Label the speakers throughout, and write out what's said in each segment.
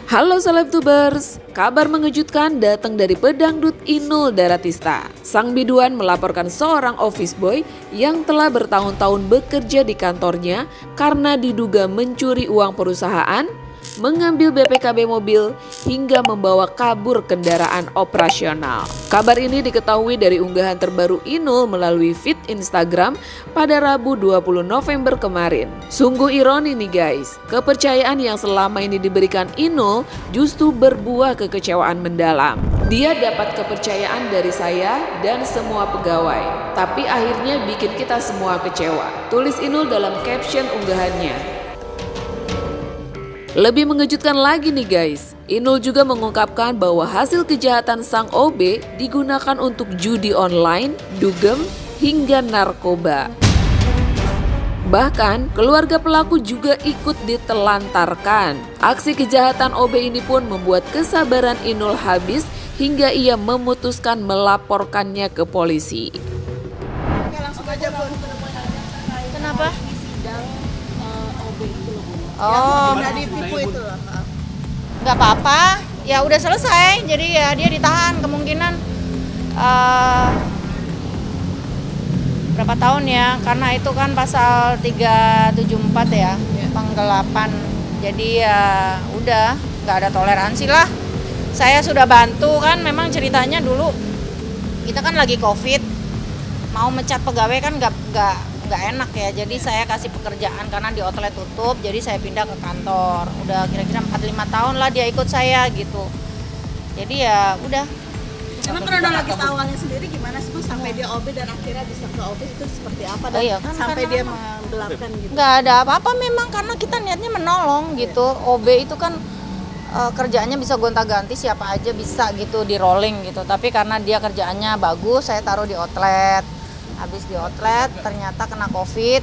Speaker 1: Halo Selebtubers, kabar mengejutkan datang dari pedangdut Inul Daratista. Sang biduan melaporkan seorang office boy yang telah bertahun-tahun bekerja di kantornya karena diduga mencuri uang perusahaan, mengambil BPKB mobil, hingga membawa kabur kendaraan operasional. Kabar ini diketahui dari unggahan terbaru Inul melalui feed Instagram pada Rabu 20 November kemarin. Sungguh ironi nih guys, kepercayaan yang selama ini diberikan Inul justru berbuah kekecewaan mendalam. Dia dapat kepercayaan dari saya dan semua pegawai, tapi akhirnya bikin kita semua kecewa, tulis Inul dalam caption unggahannya. Lebih mengejutkan lagi nih guys, Inul juga mengungkapkan bahwa hasil kejahatan sang OB digunakan untuk judi online, dugem, hingga narkoba. Bahkan keluarga pelaku juga ikut ditelantarkan. Aksi kejahatan OB ini pun membuat kesabaran Inul habis hingga ia memutuskan melaporkannya ke polisi.
Speaker 2: Langsung aja Bun. Kenapa?
Speaker 3: Oh,
Speaker 2: Nggak ditipu itu loh.
Speaker 3: nggak apa-apa. Ya udah selesai. Jadi ya dia ditahan kemungkinan berapa tahun ya? Karena itu kan pasal 374 ya, penggelapan. Jadi ya udah nggak ada toleransi lah. Saya sudah bantu kan. Memang ceritanya dulu kita kan lagi COVID, mau mecat pegawai kan nggak enak ya, jadi saya kasih pekerjaan karena di outlet tutup, jadi saya pindah ke kantor. Udah kira-kira 4-5 tahun lah dia ikut saya gitu. Jadi ya udah.
Speaker 2: Emang kronologis awalnya sendiri gimana sih Bu sampai dia OB dan akhirnya bisa ke office itu seperti apa dan
Speaker 3: iya, kan,
Speaker 2: sampai
Speaker 3: karena
Speaker 2: dia menggelapkan gitu?
Speaker 3: Nggak ada apa-apa memang karena kita niatnya menolong gitu. OB itu kan kerjaannya bisa gonta-ganti siapa aja bisa gitu di rolling gitu. Tapi karena dia kerjaannya bagus, saya taruh di outlet. Habis di outlet ternyata kena COVID,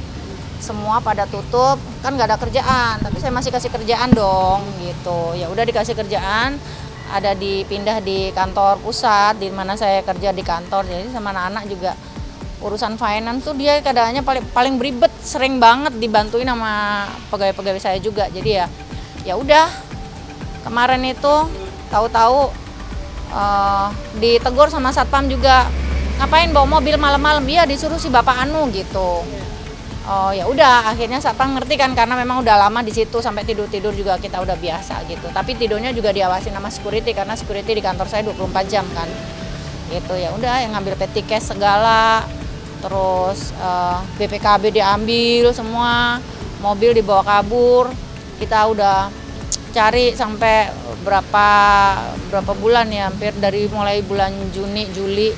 Speaker 3: semua pada tutup, kan nggak ada kerjaan, tapi saya masih kasih kerjaan dong gitu. Ya udah dikasih kerjaan, ada dipindah di kantor pusat di mana saya kerja di kantor. Jadi sama anak-anak juga urusan finance tuh dia keadaannya paling beribet, sering banget dibantuin sama pegawai-pegawai saya juga. Jadi ya udah kemarin itu tahu-tahu ditegur sama satpam juga. Ngapain bawa mobil malam-malam? Iya disuruh si Bapak Anu gitu. Oh ya udah akhirnya satpam ngerti kan karena memang udah lama di situ sampai tidur juga kita udah biasa gitu. Tapi tidurnya juga diawasi sama security karena security di kantor saya 24 jam kan. Gitu ya udah yang ngambil petty cash segala. Terus BPKB diambil semua, mobil dibawa kabur. Kita udah cari sampai berapa bulan ya, hampir dari mulai bulan Juni, Juli,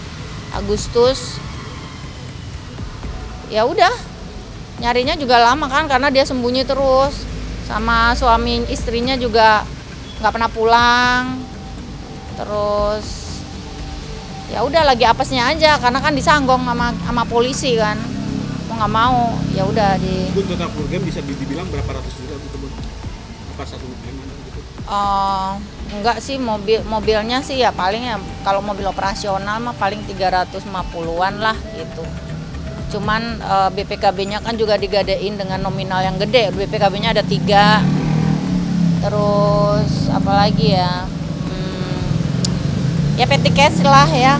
Speaker 3: Agustus. Ya udah nyarinya juga lama kan karena dia sembunyi terus, sama suami istrinya juga nggak pernah pulang. Terus ya udah lagi apesnya aja karena kan disanggong sama polisi kan, mau nggak mau ya udah di.
Speaker 4: Bun, total kerugian bisa dibilang berapa ratus juta gitu Bun? Apa satu gitu?
Speaker 3: Enggak sih, mobilnya sih ya paling ya kalau mobil operasional mah paling 350-an lah gitu. Cuman BPKB-nya kan juga digadein dengan nominal yang gede. BPKB-nya ada 3. Terus apalagi ya? Ya petty cash lah ya,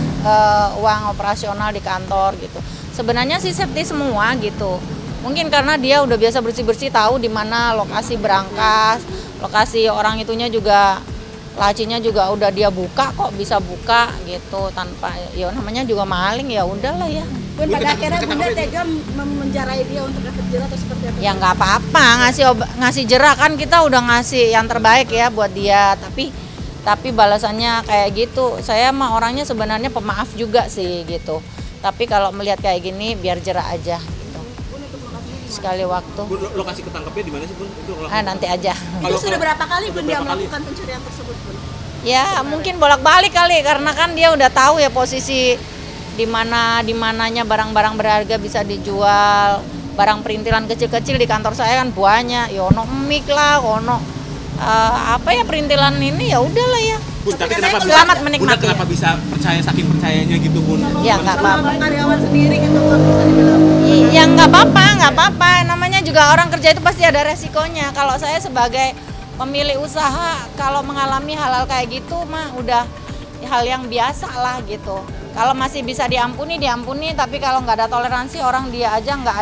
Speaker 3: uang operasional di kantor gitu. Sebenarnya sih safety semua gitu. Mungkin karena dia udah biasa bersih-bersih, tahu di mana lokasi berangkas, lokasi orang itunya juga. Lacinya juga udah dia buka kok, bisa buka gitu tanpa ya namanya juga maling, ya udahlah ya.
Speaker 2: Bun, pada akhirnya Bunda tega menjarai dia untuk efek jerah atau seperti apa?
Speaker 3: Ya nggak apa-apa, ngasih jerah kan kita udah ngasih yang terbaik ya buat dia, tapi balasannya kayak gitu. Saya mah orangnya sebenarnya pemaaf juga sih gitu. Tapi kalau melihat kayak gini biar jerah aja gitu. Sekali waktu.
Speaker 4: Bun, lokasi ketangkepnya di mana sih Bun? Itu
Speaker 3: nanti aja.
Speaker 2: Itu sudah berapa kali Bun dia melakukan pencurian tersebut Bun?
Speaker 3: Ya mungkin bolak-balik kali karena kan dia udah tahu ya posisi di mananya barang-barang berharga bisa dijual. Barang perintilan kecil-kecil di kantor saya kan banyak. Yono mic lah, ono apa ya perintilan ini ya udahlah ya.
Speaker 4: Bun, tapi kenapa
Speaker 3: selamat menikmati.
Speaker 4: Bunda kenapa bisa percaya saking percayanya gitu Bun?
Speaker 3: Ya nggak apa-apa.
Speaker 2: Karyawan sendiri gitu Bun bisa dibilang.
Speaker 3: Ya nggak apa-apa. Namanya juga orang kerja itu pasti ada resikonya. Kalau saya sebagai pemilik usaha kalau mengalami hal-hal kayak gitu mah udah hal yang biasa lah gitu. Kalau masih bisa diampuni, tapi kalau nggak ada toleransi, orang dia aja nggak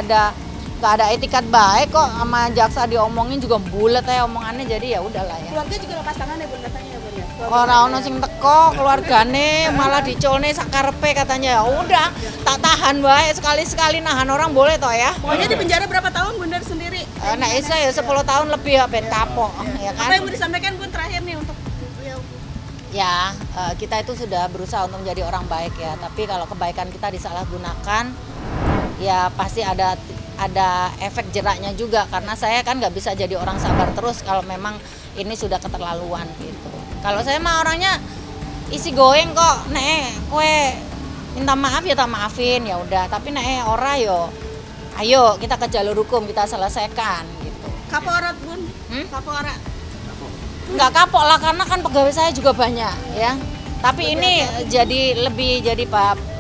Speaker 3: ada etikat baik kok, sama jaksa diomongin juga bulet ya omongannya, jadi ya udahlah ya.
Speaker 2: Keluarga juga lepas tangan ya Bun katanya ya Bun ya?
Speaker 3: Ora ono sing teko, keluargane malah dicolne sakarepe katanya. Ya udah, tak tahan wae, sekali-sekali nahan orang boleh toh ya.
Speaker 2: Pokoknya di penjara berapa tahun Bundar sendiri?
Speaker 3: Nah iso ya 10 tahun lebih ya ben kapok ya kan.
Speaker 2: Apa yang mau disampaikan Bun terakhir nih untuk
Speaker 3: Ya, kita itu sudah berusaha untuk menjadi orang baik ya. Tapi kalau kebaikan kita disalahgunakan, ya pasti ada efek jeraknya juga. Karena saya kan nggak bisa jadi orang sabar terus kalau memang ini sudah keterlaluan gitu. Kalau saya mah orangnya isi goeng kok, kue minta maaf ya tak maafin ya udah. Tapi ora yo, ayo kita ke jalur hukum, kita selesaikan gitu.
Speaker 2: Kaporat Bun? Kaporat?
Speaker 3: Nggak kapok lah, karena kan pegawai saya juga banyak ya. Tapi ini jadi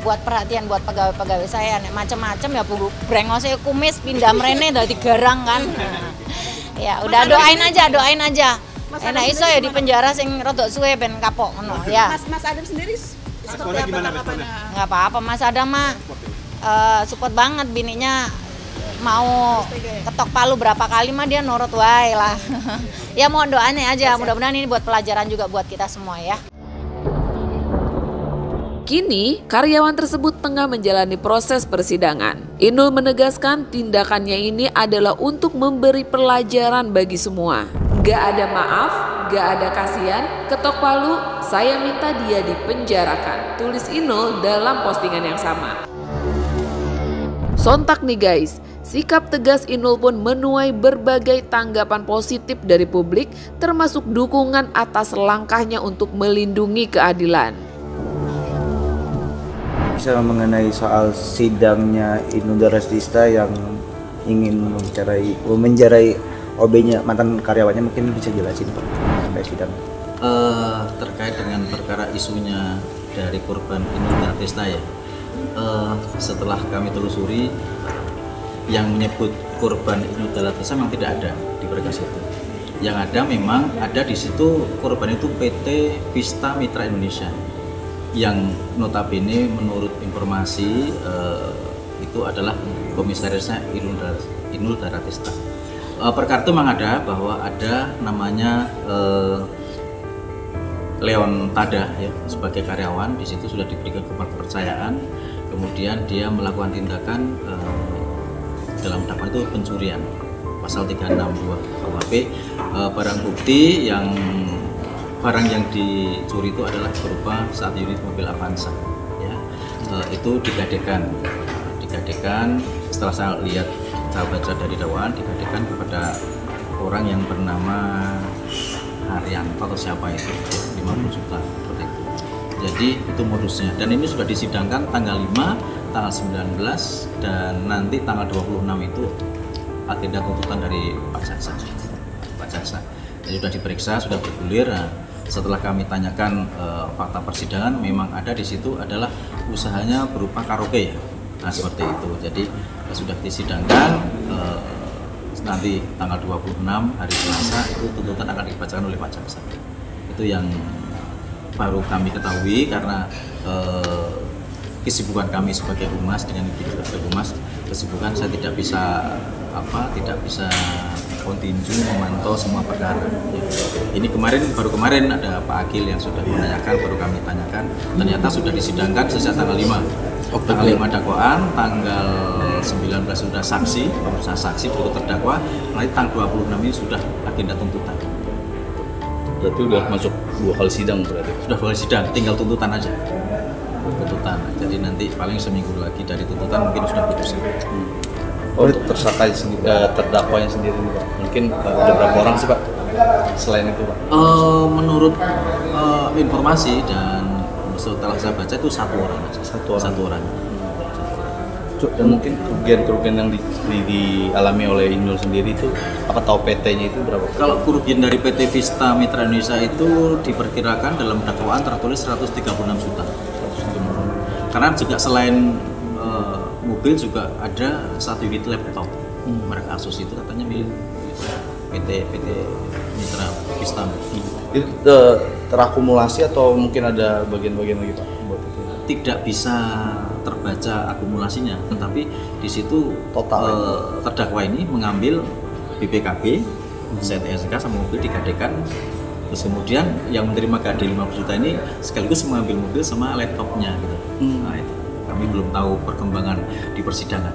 Speaker 3: buat perhatian buat pegawai saya, nek macam-macam ya brengose kumis pindah mrene dadi garang kan. Ya udah doain aja. Enak iso ya di penjara sing rodok suwe ben kapok ngono ya.
Speaker 2: Mas Adam sendiri seperti apa tanggapannya?
Speaker 3: Nggak apa-apa, Mas Adam mah support banget, bininya mau ketok palu berapa kali mah dia nurut wae lah. Ya mohon doanya aja, mudah-mudahan ini buat pelajaran juga buat kita semua ya.
Speaker 1: Kini, karyawan tersebut tengah menjalani proses persidangan. Inul menegaskan tindakannya ini adalah untuk memberi pelajaran bagi semua. Gak ada maaf, gak ada kasihan, ketok palu, saya minta dia dipenjarakan, tulis Inul dalam postingan yang sama. Sontak nih guys, sikap tegas Inul pun menuai berbagai tanggapan positif dari publik, termasuk dukungan atas langkahnya untuk melindungi keadilan.
Speaker 5: Bisa mengenai soal sidangnya Inul Daratista yang ingin menjarai OB-nya, mantan karyawannya, mungkin bisa jelasin Pak sampai sidang.
Speaker 6: Terkait dengan perkara isunya dari korban Inul Daratista ya, setelah kami telusuri, yang menyebut korban Inul Daratista memang tidak ada di berkas itu. Yang ada memang ada di situ korban itu PT Vista Mitra Indonesia, yang notabene menurut informasi itu adalah komisarisnya Inul Daratista. Perkara itu memang ada bahwa ada namanya Leon Tada ya, sebagai karyawan, di situ sudah diberikan kepercayaan, kemudian dia melakukan tindakan dalam dakwaan itu pencurian, pasal 362 KUHP. Barang bukti barang yang dicuri itu adalah berupa 1 unit mobil Avanza ya. Itu digadekan setelah saya lihat, saya baca dari dakwaan, digadekan kepada orang yang bernama Haryanto atau siapa itu, 50 juta seperti itu. Jadi itu modusnya, dan ini sudah disidangkan tanggal 5, tanggal 19, dan nanti tanggal 26 itu agenda tuntutan dari Pak Jaksa. Jadi sudah diperiksa, sudah bergulir. Nah, setelah kami tanyakan fakta persidangan, memang ada di situ adalah usahanya berupa karaoke ya. Nah seperti itu. Jadi sudah disidangkan, nanti tanggal 26 hari Selasa itu tuntutan akan dibacakan oleh Pak Jaksa. Itu yang baru kami ketahui, karena kesibukan kami sebagai humas dengan Ibu juga sebagai humas, kesibukan saya tidak bisa kontinu memantau semua perkara. Ini baru kemarin ada Pak Agil yang sudah menanyakan, baru kami tanyakan, ternyata sudah disidangkan sejak tanggal 5. Tanggal 5 dakwaan, tanggal 19 sudah saksi, pemeriksaan saksi baru terdakwa, nanti tanggal 26 ini sudah agenda tuntutan.
Speaker 7: Berarti udah masuk 2 kali sidang berarti? Sudah
Speaker 6: 2 kali sidang, tinggal tuntutan aja. Tuntutan, jadi nanti paling seminggu lagi dari tuntutan mungkin sudah putusan.
Speaker 7: Untuk tersangka terdakwanya sendiri Pak, mungkin ada berapa orang sih Pak selain itu Pak?
Speaker 6: Menurut informasi dan setelah saya baca itu 1 orang aja. Satu orang.
Speaker 7: Dan mungkin kerugian yang dialami oleh Inul sendiri itu, apa tahu PT-nya itu berapa?
Speaker 6: Kalau kerugian dari PT Vista Mitra Indonesia itu diperkirakan dalam dakwaan tertulis 136 juta. Karena juga selain mobil juga ada 1 unit laptop merek Asus, itu katanya milik PT mitra Pista.
Speaker 7: Itu terakumulasi atau mungkin ada bagian-bagian lagi Pak? Buat itu?
Speaker 6: Tidak bisa terbaca akumulasinya, tetapi di situ
Speaker 7: Total.
Speaker 6: terdakwa ini mengambil BPKB, SK sama mobil digadekan, terus kemudian yang menerima gade 50 juta ini sekaligus mengambil mobil sama laptopnya gitu. Nah, itu kami belum tahu perkembangan di persidangan.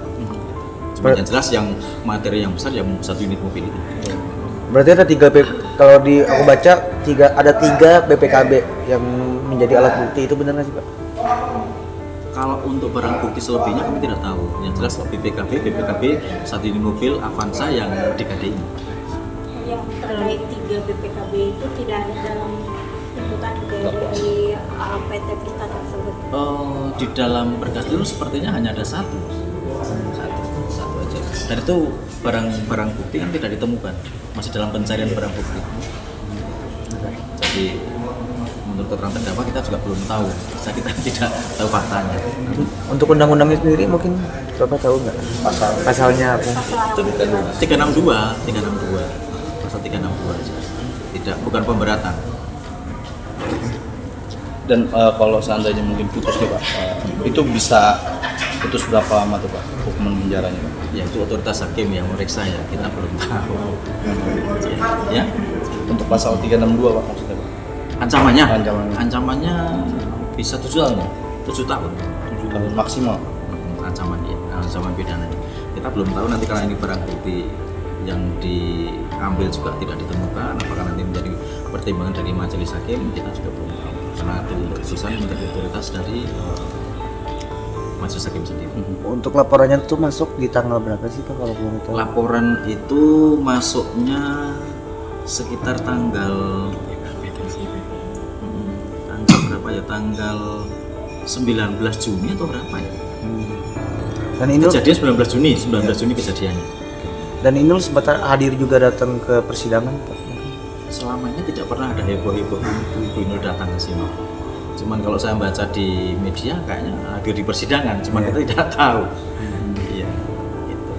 Speaker 6: Cuma yang jelas yang materi yang besar yang 1 unit mobil itu.
Speaker 5: Berarti ada kalau di aku baca ada 3 BPKB yang menjadi alat bukti, itu benar nggak sih Pak?
Speaker 6: Kalau untuk barang bukti selebihnya kami tidak tahu. Yang jelas BPKB 1 unit mobil Avanza yang digadai ini.
Speaker 8: Yang terkait 3 BPKB itu tidak ada dalam tuntutan dari PT Pista tersebut.
Speaker 6: Di dalam berkas itu sepertinya hanya ada satu aja. Dan itu barang bukti kan tidak ditemukan, masih dalam pencarian barang bukti. Jadi menurut keterangan terdakwa kita juga belum tahu, kita tidak tahu faktanya.
Speaker 5: Untuk undang-undangnya sendiri mungkin Bapak tahu nggak? Pasalnya apa?
Speaker 6: 362 pasal 362 aja. Tidak, bukan pemberatan.
Speaker 7: Dan kalau seandainya mungkin putus nih Pak, itu bisa putus berapa lama tuh Pak hukuman penjaranya Pak?
Speaker 6: Ya itu otoritas hakim yang meriksa ya, kita belum tahu. Ya.
Speaker 7: Untuk pasal 362 Pak maksudnya Pak?
Speaker 6: Ancamannya bisa 7 tahun ya? 7 tahun.
Speaker 7: 7 tahun maksimal.
Speaker 6: Ancaman pidana. Kita belum tahu nanti kalau ini barang bukti yang diambil juga tidak ditemukan, apakah nanti menjadi pertimbangan dari majelis hakim, kita juga belum tahu. Karena itu keputusan menjadi otoritas dari majelis hakim sendiri.
Speaker 5: Untuk laporannya itu masuk di tanggal berapa sih Pak kalau boleh tahu?
Speaker 6: Laporan itu masuknya sekitar tanggal berapa ya? Tanggal 19 Juni atau berapa ya?
Speaker 5: Dan ini
Speaker 6: kejadian 19 Juni kejadiannya.
Speaker 5: Dan Inul sempat hadir juga datang ke persidangan Pak?
Speaker 6: Selama ini tidak pernah ada heboh-heboh Ibu Inul datang ke sini. Cuman kalau saya baca di media kayaknya hadir di persidangan, cuman kita tidak tahu. Iya, gitu.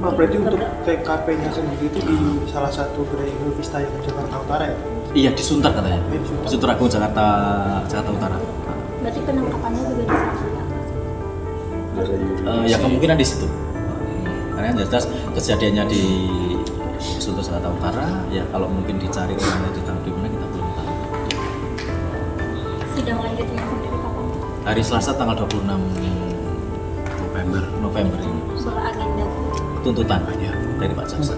Speaker 9: Pak, berarti untuk TKP-nya sendiri itu di salah satu gerai Inul Vista yang di Jakarta Utara ya?
Speaker 6: Iya, di Sunter katanya. Di Sunter Agung, Jakarta Utara.
Speaker 8: Berarti penangkapannya juga di sana?
Speaker 6: Ya kemungkinan di situ. Karena yang jelas kejadiannya di Sunter Jakarta Utara, ya kalau mungkin dicari orangnya ditaruh di mana kita belum tahu.
Speaker 8: Sidang lanjutnya sendiri kapan?
Speaker 6: Hari Selasa tanggal 26 November ini.
Speaker 8: Beragenda
Speaker 6: Tuntutan dari Pak Jaksa.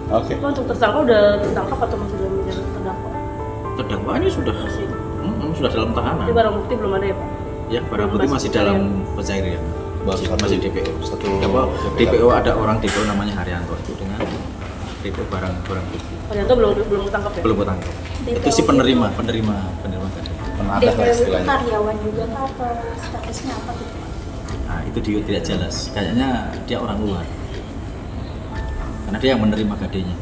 Speaker 7: Oke.
Speaker 2: Untuk tersangka udah tertangkap atau masih dalam terdakwa?
Speaker 6: Terdakwanya sudah dalam tahanan.
Speaker 2: Jadi barang bukti belum ada ya Pak?
Speaker 6: Ya, barang bukti masih dalam pencarian. Masih DPO. DPO ada orang DPO namanya Haryanto itu dengan DPO barang bukti.
Speaker 2: Haryanto belum ketangkap ya?
Speaker 6: Belum ketangkap. Itu si penerima tadi.
Speaker 7: Penadah lah
Speaker 8: DPO itu
Speaker 7: istilahnya.
Speaker 8: karyawan juga Pak atau statusnya apa gitu?
Speaker 6: Nah, itu dia tidak jelas. Kayaknya dia orang luar. Karena dia yang menerima gadenya.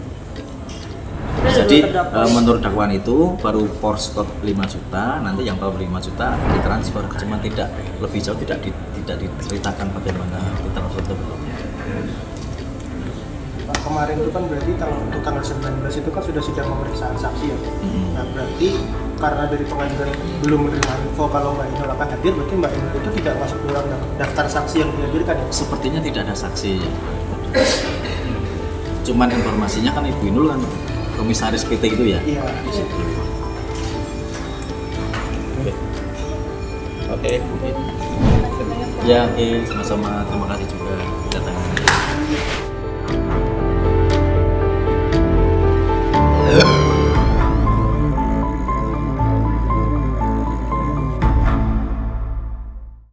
Speaker 6: Jadi menurut dakwaan itu baru Porsche 5 juta, nanti yang baru 5 juta ditransfer, cuma tidak lebih jauh tidak diceritakan bagaimana ditransfer itu.
Speaker 9: Pak, kemarin itu kan berarti untuk tanggal 19 itu kan sudah sidang pemeriksaan saksi ya? Nah berarti karena dari pengadilan belum menerima info kalau Mbak Inul akan hadir, berarti Mbak Inul itu tidak masuk dalam daftar saksi yang dihadirkan ya?
Speaker 6: Sepertinya tidak ada saksi. Cuman informasinya kan Ibu Inul kan komisaris PT itu ya?
Speaker 9: Iya, di situ.
Speaker 7: Oke.
Speaker 6: Ya, oke, sama-sama. Terima kasih juga datangnya.